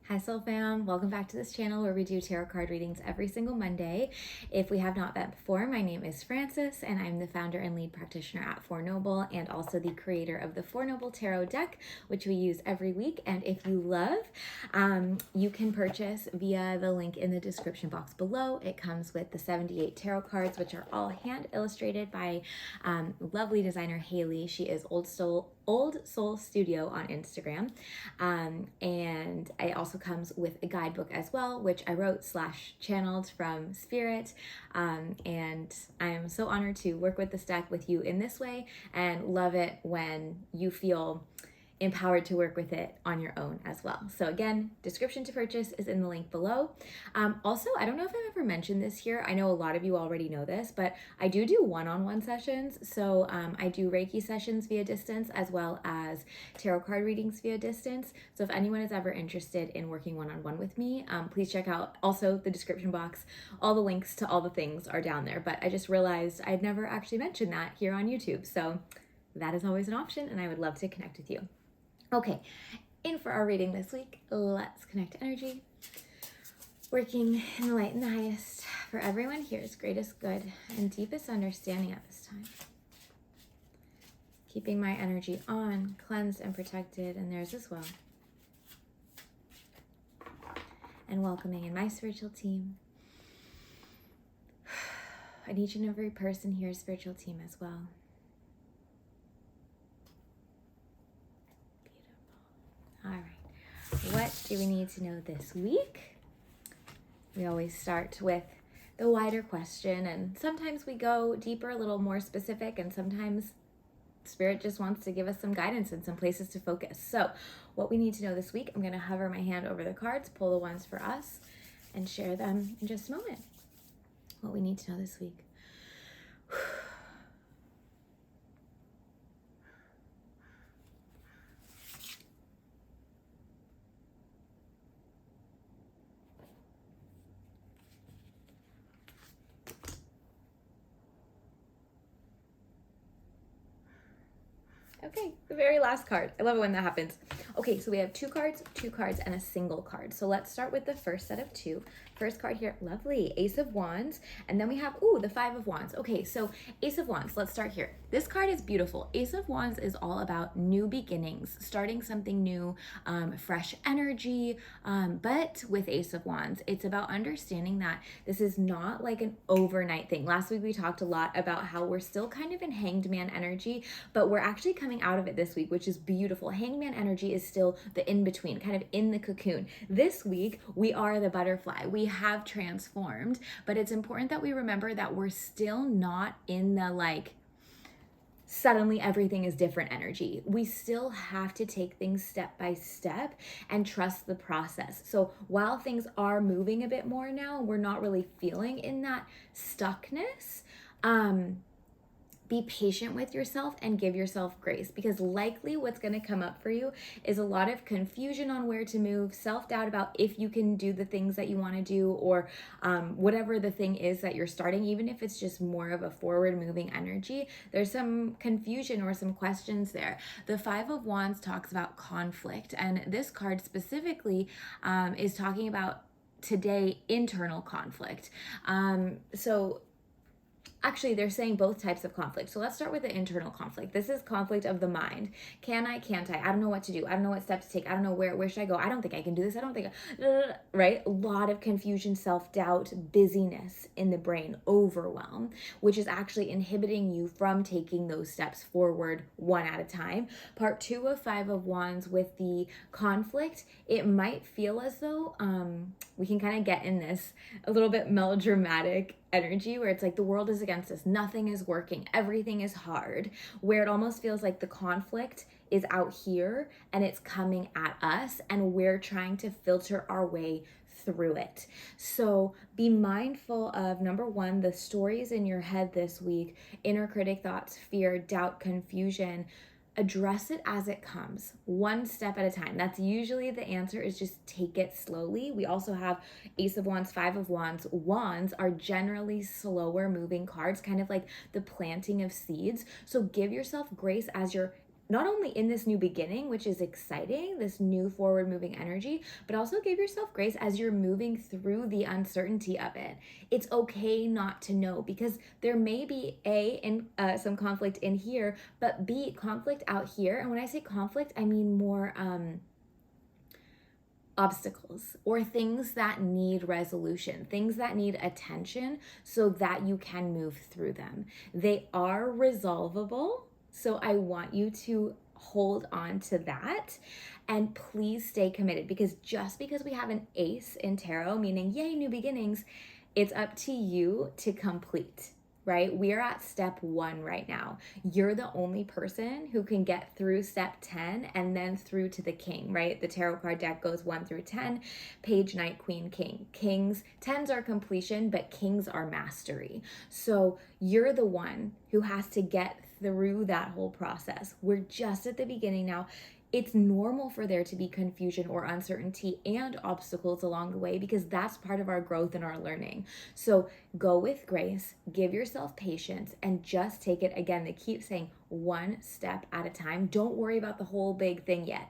Hi Soul Fam, welcome back to this channel where we do tarot card readings every single Monday. If we have not met before, my name is Frances and I'm the founder and lead practitioner at Four Noble and also the creator of the Four Noble Tarot deck, which we use every week. And if you love, you can purchase via the link in the description box below. It comes with the 78 tarot cards, which are all hand illustrated by lovely designer Haley. She is Old Soul Studio on Instagram. And it also comes with a guidebook as well, which I wrote / channeled from Spirit. And I'm so honored to work with this deck with you in this way and love it when you feel empowered to work with it on your own as well. So again, description to purchase is in the link below. Also, I don't know if I've ever mentioned this here. I know a lot of you already know this, but I do one-on-one sessions. So I do Reiki sessions via distance as well as tarot card readings via distance. So if anyone is ever interested in working one-on-one with me, please check out also the description box. All the links to all the things are down there, but I just realized I'd never actually mentioned that here on YouTube. So that is always an option and I would love to connect with you. Okay, in for our reading this week, let's connect energy. Working in the light and the highest for everyone here's greatest good and deepest understanding at this time. Keeping my energy on, cleansed and protected, and theirs as well. And welcoming in my spiritual team. And each and every person here's spiritual team as well. All right, what do we need to know this week? We always start with the wider question, and sometimes we go deeper, a little more specific, and sometimes Spirit just wants to give us some guidance and some places to focus. So what we need to know this week, I'm going to hover my hand over the cards, pull the ones for us, and share them in just a moment. What we need to know this week. Okay, the very last card. I love it when that happens. Okay, so we have two cards, and a single card. So let's start with the first set of two. First card here, lovely, Ace of Wands. And then we have, the Five of Wands. Okay, so Ace of Wands, let's start here. This card is beautiful. Ace of Wands is all about new beginnings, starting something new, fresh energy. But with Ace of Wands, it's about understanding that this is not like an overnight thing. Last week we talked a lot about how we're still kind of in Hanged Man energy, but we're actually coming out of it this week, which is beautiful. Hangman energy is still the in-between, kind of in the cocoon. This week, we are the butterfly. We have transformed, but it's important that we remember that we're still not in the suddenly everything is different energy. We still have to take things step by step and trust the process. So while things are moving a bit more now, we're not really feeling in that stuckness. Be patient with yourself and give yourself grace, because likely what's going to come up for you is a lot of confusion on where to move, self-doubt about if you can do the things that you want to do, or whatever the thing is that you're starting, even if it's just more of a forward moving energy. There's some confusion or some questions there. The Five of Wands talks about conflict, and this card specifically is talking about today internal conflict. Actually, they're saying both types of conflict. So let's start with the internal conflict. This is conflict of the mind. Can I, can't I? I don't know what to do. I don't know what steps to take. I don't know where should I go? I don't think I can do this. I don't think, right? A lot of confusion, self-doubt, busyness in the brain, overwhelm, which is actually inhibiting you from taking those steps forward one at a time. Part two of Five of Wands with the conflict, it might feel as though we can kind of get in this a little bit melodramatic energy where it's like the world is against us, nothing is working, everything is hard, where it almost feels like the conflict is out here and it's coming at us and we're trying to filter our way through it. So be mindful of, number one, the stories in your head this week, inner critic thoughts, fear, doubt, confusion. Address it as it comes, one step at a time. That's usually the answer, is just take it slowly. We also have Ace of Wands, Five of Wands. Wands are generally slower moving cards, kind of like the planting of seeds. So give yourself grace as you're not only in this new beginning, which is exciting, this new forward moving energy, but also give yourself grace as you're moving through the uncertainty of it. It's okay not to know, because there may be some conflict in here, but B, conflict out here. And when I say conflict, I mean more obstacles or things that need resolution, things that need attention so that you can move through them. They are resolvable. So I want you to hold on to that, and please stay committed, because just because we have an ace in tarot, meaning yay, new beginnings, it's up to you to complete. Right? We are at step 1 right now. You're the only person who can get through step 10 and then through to the king, right? The tarot card deck goes 1 through 10, page, knight, queen, king. Kings, 10s are completion, but kings are mastery. So you're the one who has to get through that whole process. We're just at the beginning now. It's normal for there to be confusion or uncertainty and obstacles along the way, because that's part of our growth and our learning. So go with grace, give yourself patience, and just take it, again, they keep saying, one step at a time. Don't worry about the whole big thing yet.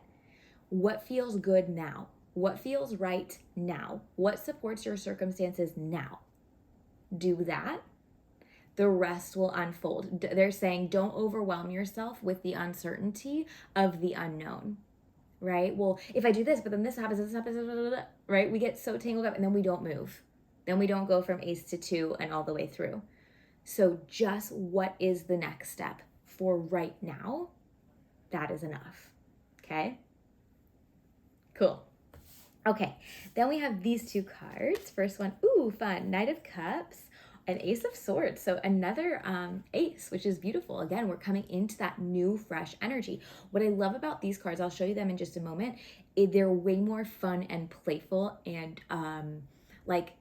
What feels good now? What feels right now? What supports your circumstances now? Do that. The rest will unfold. They're saying don't overwhelm yourself with the uncertainty of the unknown, right? Well, if I do this, but then this happens, right? We get so tangled up and then we don't move. Then we don't go from ace to 2 and all the way through. So just what is the next step for right now? That is enough, okay? Cool. Okay, then we have these 2 cards. First one, ooh, fun, Knight of Cups. An Ace of Swords, so another ace, which is beautiful. Again, we're coming into that new, fresh energy. What I love about these cards, I'll show you them in just a moment, they're way more fun and playful, and like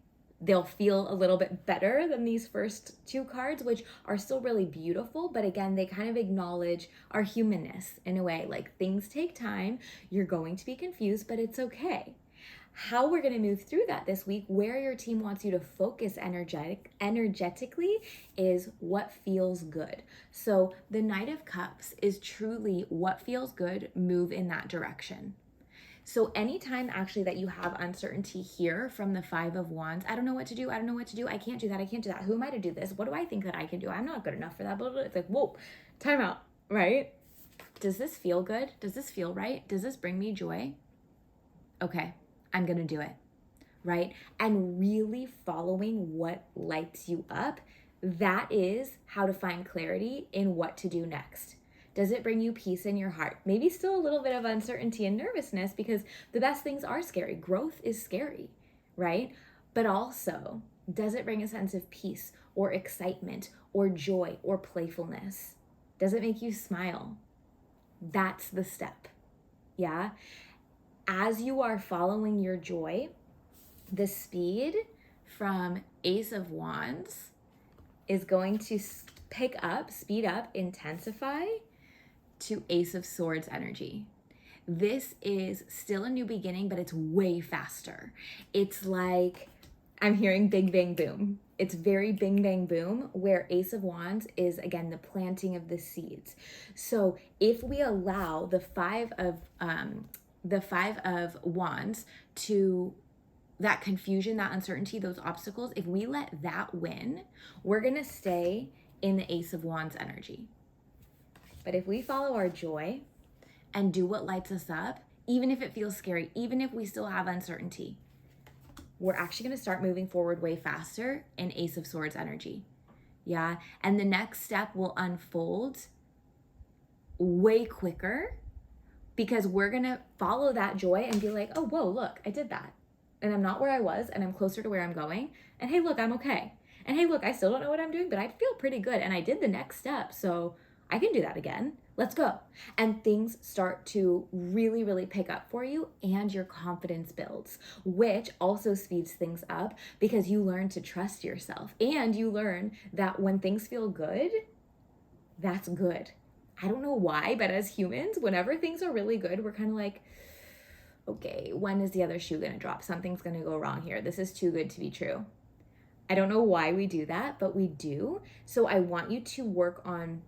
they'll feel a little bit better than these first 2 cards, which are still really beautiful, but again, they kind of acknowledge our humanness in a way. Like, things take time, you're going to be confused, but it's okay. How we're going to move through that this week, where your team wants you to focus energetically, is what feels good. So the Knight of Cups is truly what feels good, move in that direction. So anytime actually that you have uncertainty here from the 5 of Wands, I don't know what to do, I can't do that, who am I to do this, what do I think that I can do, I'm not good enough for that, blah, blah, blah. It's like, whoa, time out, right? Does this feel good? Does this feel right? Does this bring me joy? Okay, I'm gonna do it, right? And really following what lights you up, that is how to find clarity in what to do next. Does it bring you peace in your heart? Maybe still a little bit of uncertainty and nervousness, because the best things are scary. Growth is scary, right? But also, does it bring a sense of peace or excitement or joy or playfulness? Does it make you smile? That's the step, yeah? As you are following your joy, the speed from Ace of Wands is going to speed up, intensify to Ace of Swords energy. This is still a new beginning, but it's way faster. It's like, I'm hearing bing, bang, boom. It's very bing, bang, boom, where Ace of Wands is, again, the planting of the seeds. So if we allow the five of Wands to that confusion, that uncertainty, those obstacles, if we let that win, we're going to stay in the Ace of Wands energy. But if we follow our joy and do what lights us up, even if it feels scary, even if we still have uncertainty, we're actually going to start moving forward way faster in Ace of Swords energy. Yeah. And the next step will unfold way quicker, because we're going to follow that joy and be like, oh, whoa, look, I did that. And I'm not where I was, and I'm closer to where I'm going. And hey, look, I'm okay. And hey, look, I still don't know what I'm doing, but I feel pretty good. And I did the next step, so I can do that again. Let's go. And things start to really, really pick up for you, and your confidence builds, which also speeds things up, because you learn to trust yourself, and you learn that when things feel good, that's good. I don't know why, but as humans, whenever things are really good, we're kind of like, okay, when is the other shoe going to drop? Something's going to go wrong here. This is too good to be true. I don't know why we do that, but we do. So I want you to work on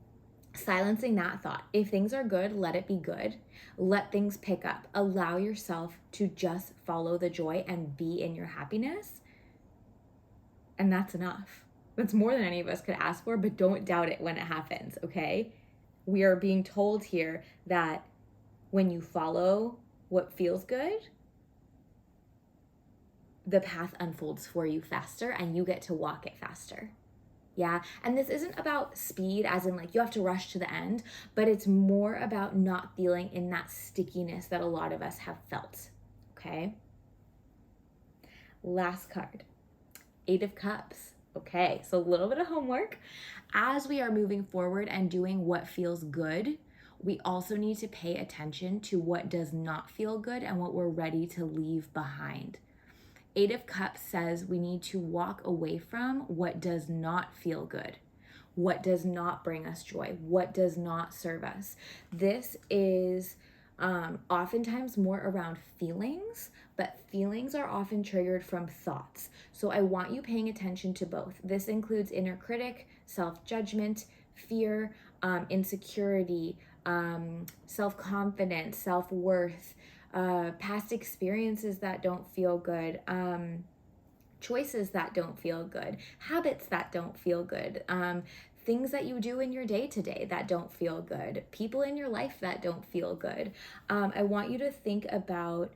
silencing that thought. If things are good, let it be good. Let things pick up. Allow yourself to just follow the joy and be in your happiness. And that's enough. That's more than any of us could ask for, but don't doubt it when it happens, okay? We are being told here that when you follow what feels good, the path unfolds for you faster and you get to walk it faster. Yeah. And this isn't about speed, as in like you have to rush to the end, but it's more about not feeling in that stickiness that a lot of us have felt. Okay. Last card, 8 of Cups. Okay. So a little bit of homework. As we are moving forward and doing what feels good, we also need to pay attention to what does not feel good and what we're ready to leave behind. 8 of Cups says we need to walk away from what does not feel good, what does not bring us joy, what does not serve us. This is oftentimes more around feelings, but feelings are often triggered from thoughts. So I want you paying attention to both. This includes inner critic, self-judgment, fear, insecurity, self-confidence, self-worth, past experiences that don't feel good, choices that don't feel good, habits that don't feel good, things that you do in your day-to-day that don't feel good, people in your life that don't feel good. I want you to think about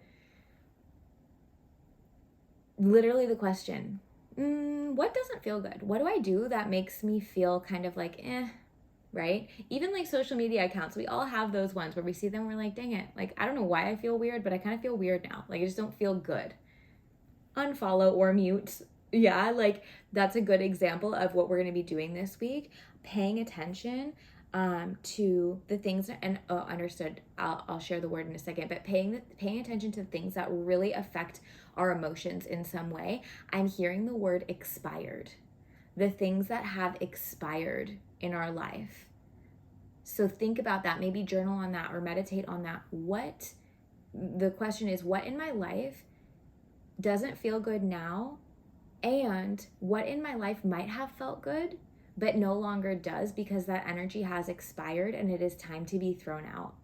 literally the question, what doesn't feel good? What do I do that makes me feel kind of like, right? Even like social media accounts, we all have those ones where we see them, we're like, dang it, like I don't know why I feel weird, but I kind of feel weird now. Like I just don't feel good. Unfollow or mute. Yeah, like that's a good example of what we're going to be doing this week, paying attention to the things, and understood, I'll share the word in a second, but paying attention to things that really affect our emotions in some way. I'm hearing the word expired, the things that have expired in our life. So think about that, maybe journal on that or meditate on that. The question is, what in my life doesn't feel good now, and what in my life might have felt good but no longer does because that energy has expired and it is time to be thrown out.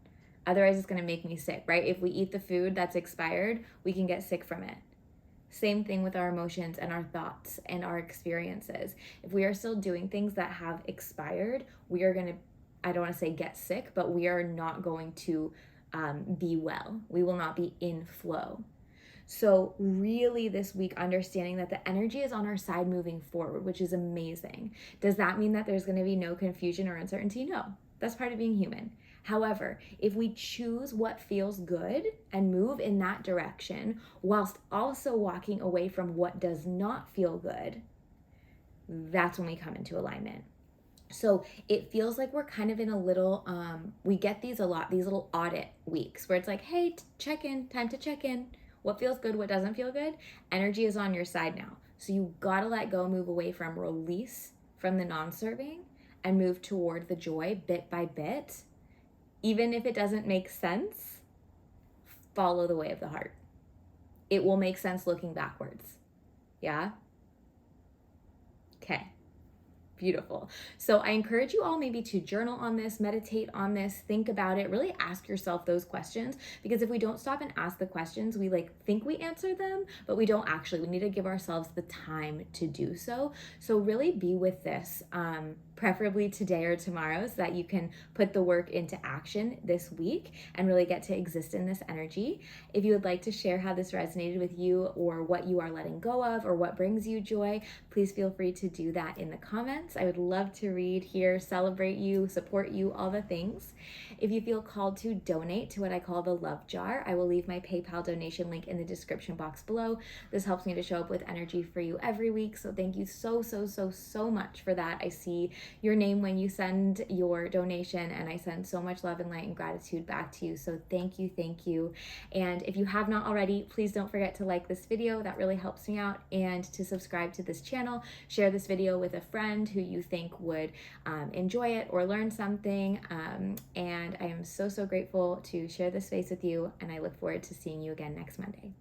Otherwise it's going to make me sick, right? If we eat the food that's expired, we can get sick from it. Same thing with our emotions and our thoughts and our experiences. If we are still doing things that have expired, we are going to, I don't want to say get sick, but we are not going to be well. We will not be in flow. So really this week, understanding that the energy is on our side moving forward, which is amazing. Does that mean that there's going to be no confusion or uncertainty? No, that's part of being human. However, if we choose what feels good and move in that direction, whilst also walking away from what does not feel good, that's when we come into alignment. So it feels like we're kind of in a little, we get these a lot, these little audit weeks where it's like, hey, check in, time to check in. What feels good, what doesn't feel good? Energy is on your side now. So you gotta let go, move away from, release from the non-serving and move toward the joy bit by bit. Even if it doesn't make sense, follow the way of the heart. It will make sense looking backwards. Yeah? Okay. Beautiful. So I encourage you all maybe to journal on this, meditate on this, think about it, really ask yourself those questions, because if we don't stop and ask the questions, we like think we answer them, but we don't actually. We need to give ourselves the time to do so. So really be with this, preferably today or tomorrow, so that you can put the work into action this week and really get to exist in this energy. If you would like to share how this resonated with you or what you are letting go of or what brings you joy, please feel free to do that in the comments. I would love to read, hear, celebrate you, support you, all the things. If you feel called to donate to what I call the love jar, I will leave my PayPal donation link in the description box below. This helps me to show up with energy for you every week. So thank you so much for that. I see your name when you send your donation, and I send so much love and light and gratitude back to you. So thank you. And if you have not already, please don't forget to like this video. That really helps me out, and to subscribe to this channel. Share this video with a friend who you think would enjoy it or learn something. And I am so grateful to share this space with you, and I look forward to seeing you again next Monday.